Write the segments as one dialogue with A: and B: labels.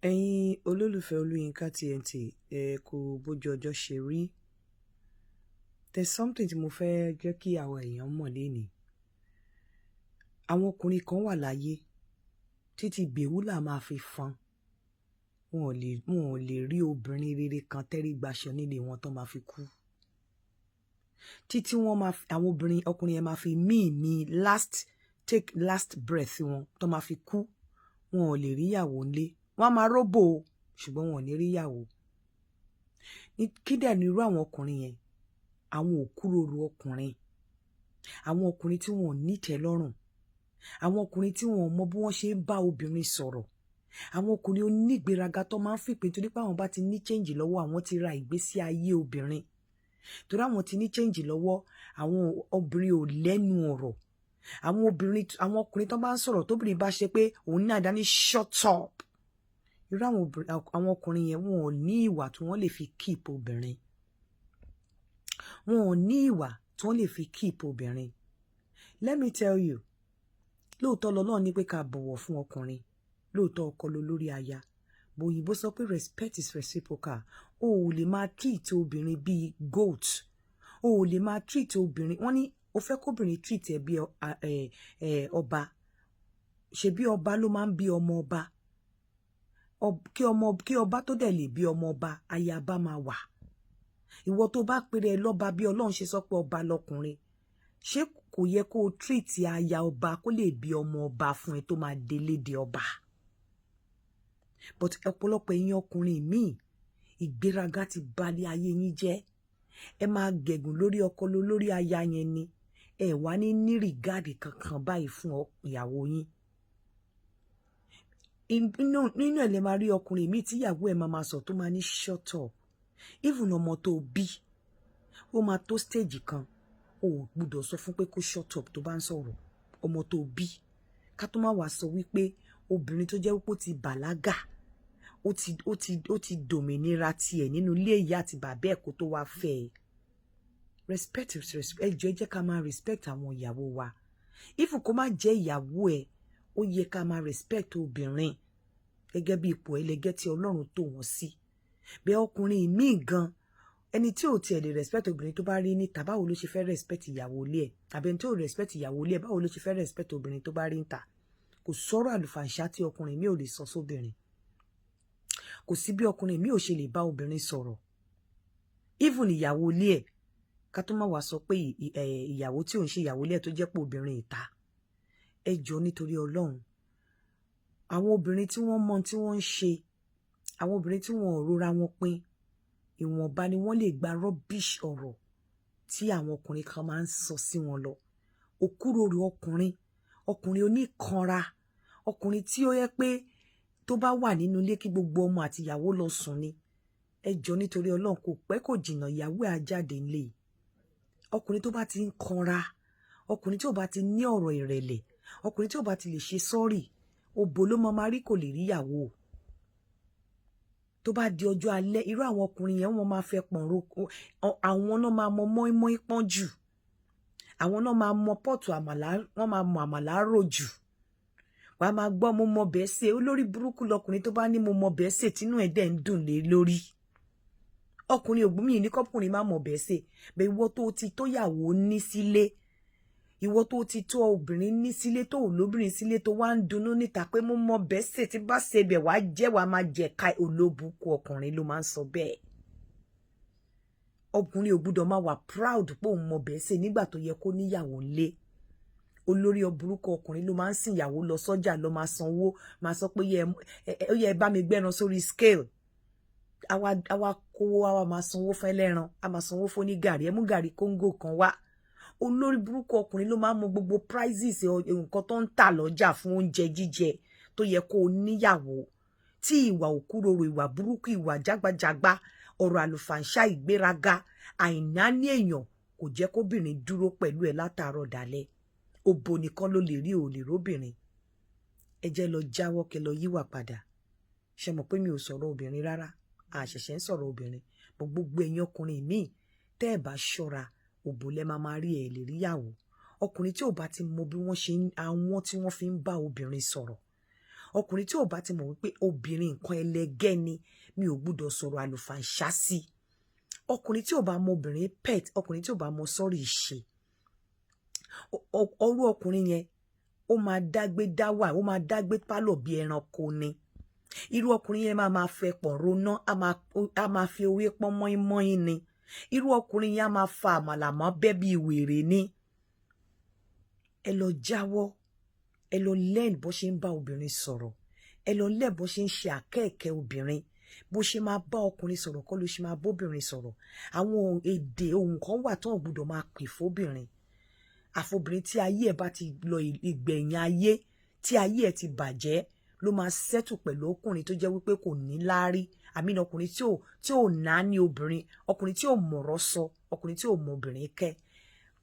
A: Ẹ̀yin olólùfẹ́ Olúyinká TNT, kò bójú ọjọ́ ṣe rí. There's something tí mo fẹ́ jẹ́ kí àwọn èèyàn mọ̀ lénìí. Àwọn ọkùnrin kan wà láyé títí Beulah máa fi fọn. Wọn ò lè rí obìnrin rere kan tẹ́rí gbaṣọ nílé wọn tó máa fi kú. Títí àwọn ọkùnrin yẹn máa fi take last breath wọn tó máa fi kú. Wọn ò lè rí ìyàwó ńlé. Wọ́n máa róbò ṣùgbọ́n wọn ò ní rí ìyàwó. Kí dẹ̀ ni irú àwọn ọkùnrin yẹn? Àwọn òkúròrò ọkùnrin. Àwọn ọkùnrin tí wọn ò nítẹ́lọ́rùn. Àwọn ọkùnrin tí wọn ò mọ bí wọ́n ṣe ń bá obìnrin sọ̀rọ̀. Àwọn ọkùnrin onígbéraga tó máa ń fìpè torí pé àwọn bá ti ní change lọ́wọ́, àwọn ti ra ìgbésí ayé obìnrin. Torí àwọn ti ní change lọ́wọ́, àwọn obìnrin ò lẹ́nu ọ̀rọ̀. Àwọn ọkùnrin tó bá ń sọ̀rọ̀ tóbìnrin bá ṣe pé òun ní àdáni shut up. Irú àwọn ọkùnrin yẹn wọn ò ní ìwà tí wọ́n lè fi keep obìnrin. Wọn ò ní ìwà tí wọ́n lè fi keep obìnrin. Let me tell you, lóòótọ́ lọ́lọ́run ní pé ká bọ̀wọ̀ fún ọkùnrin. Lóòótọ́ ọkọ ló lórí aya. Bòyìnbó sọ pé respect is reciprocal. O ò lè máa treat obìnrin bíi goat. O ò lè máa treat obìnrin. Wọ́n ní o fẹ́ kóbìnrin treat ẹ bí ọba. Ṣebí ọba ló máa ń bí ọmọ ọba. Kí ọba tó dẹ̀ lè bí ọmọ ọba, ayaba máa wà. Ìwọ tó bá pèrè lọ́ba bí Ọlọ́run ṣe sọ pé ọba lọkùnrin, ṣé kò yẹ kó o treat aya ọba kó lè bí ọmọ ọba fún ẹ tó máa délé de ọba? But ọ̀pọ̀lọpọ̀ ẹ̀yin ọkùnrin míì, ìgbéraga ti balẹ̀ ayé yín jẹ́. Ẹ máa gẹ̀gùn lórí ọkọ lórí aya yẹn ni. Ẹ wá ní rìgáàdì kankan báyìí fún ìyàwó yín. Nínú ẹ̀ lè máa rí ọkùnrin míì tí ìyàwó ẹ̀ máa sọ tó máa ní shut up. Even ọmọ tó bí, ó máa tó stage kan, o ò gbúdọ̀ sọ fún pé kó shut up tó bá ń sọ̀rọ̀. Ọmọ tó bí, ká tó má wá sọ wípé obìnrin tó jẹ́ wípé ó ti bàlágà, ó ti dòmìnira tiẹ̀ nínú ilé ìyá àti bàbá ẹ̀ kó tó wá fẹ́ ẹ. Respect. Ẹ jẹ́ ká máa respect àwọn ìyàwó wa. Even kó má jẹ́ ìyàwó ẹ̀, ó yẹ ká máa respect obìnrin gẹ́gẹ́ bí ipò ẹlẹgẹ́ tí Ọlọ́run tò wọ́n sí. Bẹ́ẹ̀ ọkùnrin míì gan, ẹni tí ò tiẹ̀ lè respect obìnrin tó bá rí níta, báwo ló ṣe fẹ́ respect ìyàwó ilé ẹ̀? Àbí ẹni tí ò respect ìyàwó ilé ẹ̀, báwo ló ṣe fẹ́ respect obìnrin tó bá rí níta? Kò sọ̀rọ̀ àlùfàǹṣá tí ọkùnrin mi ò lè sọ sóbìnrin. Kò sí bí ọkùnrin mi ò ṣe lè bá obìnrin sọ̀rọ̀. Even ìyàwó ilé ẹ̀, ká tó má wá sọ pé ìyàwó tí ò ń ṣe ìyàwó ilé ẹ̀ tó jẹ́ pé obìnrin ìta. Ẹ jọ̀ọ́ nítorí Ọlọ́run. Àwọn obìnrin tí wọ́n mọ tí wọ́n ń ṣe, àwọn obìnrin tí wọ́n ò rora wọn pin, ìwọ̀nba ni wọ́n lè gba rubbish ọ̀rọ̀ tí àwọn ọkùnrin kan máa ń sọ sí wọn lọ. Òkúròrò ọkùnrin oníkanra, ọkùnrin tí ó yẹ pé tó bá wà nínú ilé kí gbogbo ọmọ àti ìyàwó lọ sùn ni. Ẹ jọ̀ọ́ nítorí Ọlọ́run, kò pẹ́ kò jìnnà ìyàwó ẹ̀ á jáde nílé. Ọkùnrin tó bá ti ń kanra, ọkùnrin tí ò bá ti ní ọ̀rọ̀ ìrẹ̀lẹ̀, ọkùnrin tí ò bá ti lè ṣe sọ́ọ̀rì, òbò ló máa rí, kò lè rí ìyàwó. Tó bá di ọjọ́ alẹ́, irú àwọn ọkùnrin yẹn wọ́n máa fẹ́ pọ̀n roko. Àwọn náà máa mọ mọ́ínmọ́ín pọ́n jù. Àwọn náà máa mọ pọ́ọ̀tù àmàlà, wọ́n máa mọ àmàlà rò jù. Wàá máa gbọ́ mo mọ bẹ́ẹ̀ sè. Olórí burúkú lọkùnrin tó bá ní mo mọ bẹ́ẹ̀ sè tínú ẹ̀ dẹ̀ ń dùn lé lórí. Ọkùnrin ògbómì ní kọ́kùnrin má mọ bẹ́ẹ̀ sè. Bẹ́ẹ̀ ìwọ tó ti tó yàwó ní sílé, ìwọ tó ti tó obìnrin ní sílé, tó ò lóbìnrin sílé, tó wá ń dunnú níta pé mo mọ bẹ́ẹ̀ sè, tí bá ṣe bẹ̀ wá jẹ́ wàá máa jẹ ká. Olóbùkú ọkùnrin ló máa ń sọ bẹ́ẹ̀. Ọkùnrin ò gbúdọ̀ máa wà proud pé òun mọ bẹ́ẹ̀ sè nígbà tó yẹ kó níyàwó ńlé. Olórí burúkú ọkùnrin ló máa ń sìn ìyàwó lọ sọ́jà lọ máa sanwó, máa sọ pé ó yẹ bá mi gbẹ́ran sórí scale. Àwa kówó, àwa máa sanwó fún ẹlẹ́ran, a máa sanwó fún onígàrí, ẹ mú gàrí kóńgò kan wá. Olórí burúkú ọkùnrin ló máa ń mọ gbogbo prices nǹkan tó ń tà lọ́jà fún oúnjẹ jíjẹ tó yẹ kó níyàwó. Tí ìwà òkúròrò, ìwà burúkú, ìwà jágbajàgba, ọ̀rọ̀ àlùfàǹṣá, ìgbéraga, àìnáání èèyàn kò jẹ́ kóbìnrin dúró pẹ̀lú ẹ látàárọ̀ dálẹ́. Òbò nìkan ló lè rí, ò lè róbìnrin. Ẹ jẹ́ lọ jáwọ́ kẹ́ lọ yíwà padà. Ṣé mọ̀ pé mi ò sọ̀rọ̀ obìnrin rárá? A ṣẹ̀ṣẹ̀ ń sọ̀rọ̀ obìnrin. Gbogbo ẹ̀yin ọkùnrin míì tẹ́ ẹ bá ṣọ́ra, òbò lẹ máa rí, ẹ lè rí ìyàwó. Ọkùnrin tí ò bá ti mọ bí wọ́n ṣe àwọn tí wọ́n fi ń bá obìnrin sọ̀rọ̀, ọkùnrin tí ò bá ti mọ̀ wípé obìnrin nǹkan ẹlẹgẹ́ ni mi ò gbúdọ̀ sọ̀rọ̀ àlùfàǹṣá sí. Ọkùnrin tí ò bá mọ obìnrin pet, ọkùnrin tí ò bá mọ sọ́rí ìṣe, ọrú ọkùnrin yẹn ó máa dágbé dáwà, ó máa dágbé pálọ̀ bí ẹranko ni. Irú ọkùnrin yẹn máa fẹ́ pọ̀ róná, a máa fi owó pọ́n mọ́ínmọ́ín ni. Irú ọkùnrin yẹn á máa fa àmàlà mọ́ bẹ́ bí wèrè ni. Ẹ lọ jáwọ́, ẹ lọ learn bó ṣe ń bá obìnrin sọ̀rọ̀, ẹ lọ learn bó ṣe ń ṣe àkẹ́ẹ̀kẹ́ obìnrin, bó ṣe máa bá ọkùnrin sọ̀rọ̀ kọ́ ló ṣe máa bóbìnrin sọ̀rọ̀. Àwọn èdè ohun kan wà tó ń gbọ́dọ̀ máa pè fóbìnrin. Àfobìnrin tí ayé ẹ̀ bá ti lọ ìgbẹ̀yìn ayé, tí ayé ẹ̀ ti bàjẹ́, ló máa settle pẹ̀lú ọkùnrin tó jẹ́ wípé kò ní láárí. Àmín ọkùnrin tí ò náà ní obìnrin, ọkùnrin tí ò mọ̀rọ̀ sọ, ọkùnrin tí ò mọ obìnrin kẹ́.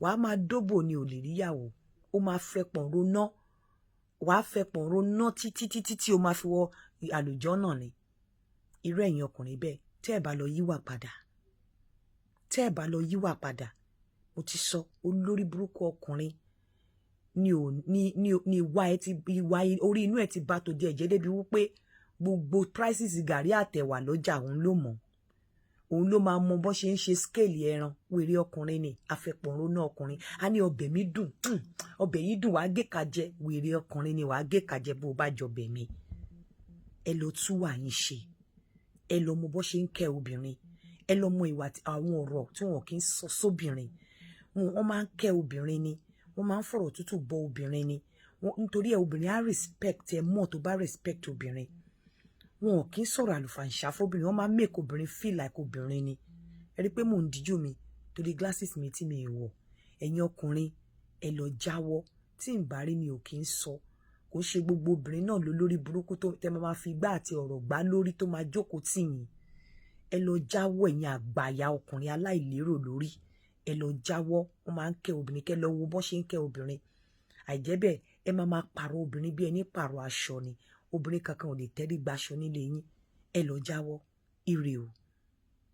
A: Wàá máa dóbò ni ò lè ríyàwó. Ó máa fẹ́ pọ̀n róná, wàá fẹ́ pọ̀n róná títí tí ó máa fi wọ àlùjànnà ni. Irú ẹ̀yin ọkùnrin bẹ́ẹ̀, tẹ́ ẹ̀ bá lọ yíwà padà, tẹ́ ẹ̀ bá lọ yíwà padà, mo ti sọ olórí burúkú ọkùnrin ni ìwà orí inú ẹ̀ ti bá tó di ẹ̀jẹ̀ débi wípé gbogbo prices gàrí àtẹ̀wà lọ́jà òun ló mọ̀. Òun ló máa mọ bó ṣe ń ṣe scale ẹran. Wèrè ọkùnrin ni, afẹ́pọ̀nrún náà ọkùnrin. A ní ọbẹ̀ mi dùn, ọbẹ̀ yìí dùn, wàá gé ka jẹ. Wèrè ọkùnrin ni, wàá gé ka jẹ bó bá jọbẹ̀ mi. Ẹ lọ tún wà yín ṣe. Ẹ lọ mọ bó ṣe ń kẹ́ obìnrin. Ẹ lọ mọ ìwà àwọn ọ̀rọ̀ tí wọn kì í sọ sóbìnrin. Wọ́n máa ń kẹ́ obìnrin ni. Wọ́n máa ń fọ̀rọ̀ tútù bọ obìnrin ni. Nítorí ẹ obìnrin á respect ẹ mọ̀ tó bá respect obìnrin. Wọn ò kí ń sọ̀rọ̀ àlùfàǹṣá fóbìnrin. Wọ́n máa ń make obìnrin feel like obìnrin ni. Ẹ rí pé mò ń díjú mi torí glasses mi tí mi wọ̀. Ẹ̀yin ọkùnrin ẹ lọ jáwọ́. Tí ń bá rí mi ò kí ń sọ. Kò ṣe gbogbo obìnrin náà ló lórí burúkú tó tẹ́ máa fi gbá àti ọ̀rọ̀ gbá lórí tó máa jókòó tì yín. Ẹ lọ jáwọ́ ẹ̀yin àgbàyà ọkùnrin aláìlérò lórí. Ẹ lọ jáwọ́. Wọ́n máa ń kẹ́ obìnrin, kẹ́ lọ wo bó ṣe ń kẹ́ obìnrin. Àìjẹ́bẹ̀ ẹ máa pààrọ̀ obìnrin bí ẹni pààrọ̀ aṣọ ni. Obìnrin kankan ò lè tẹ́rí gbaṣọ nílé yín. Ẹ lọ jáwọ́. Ire o.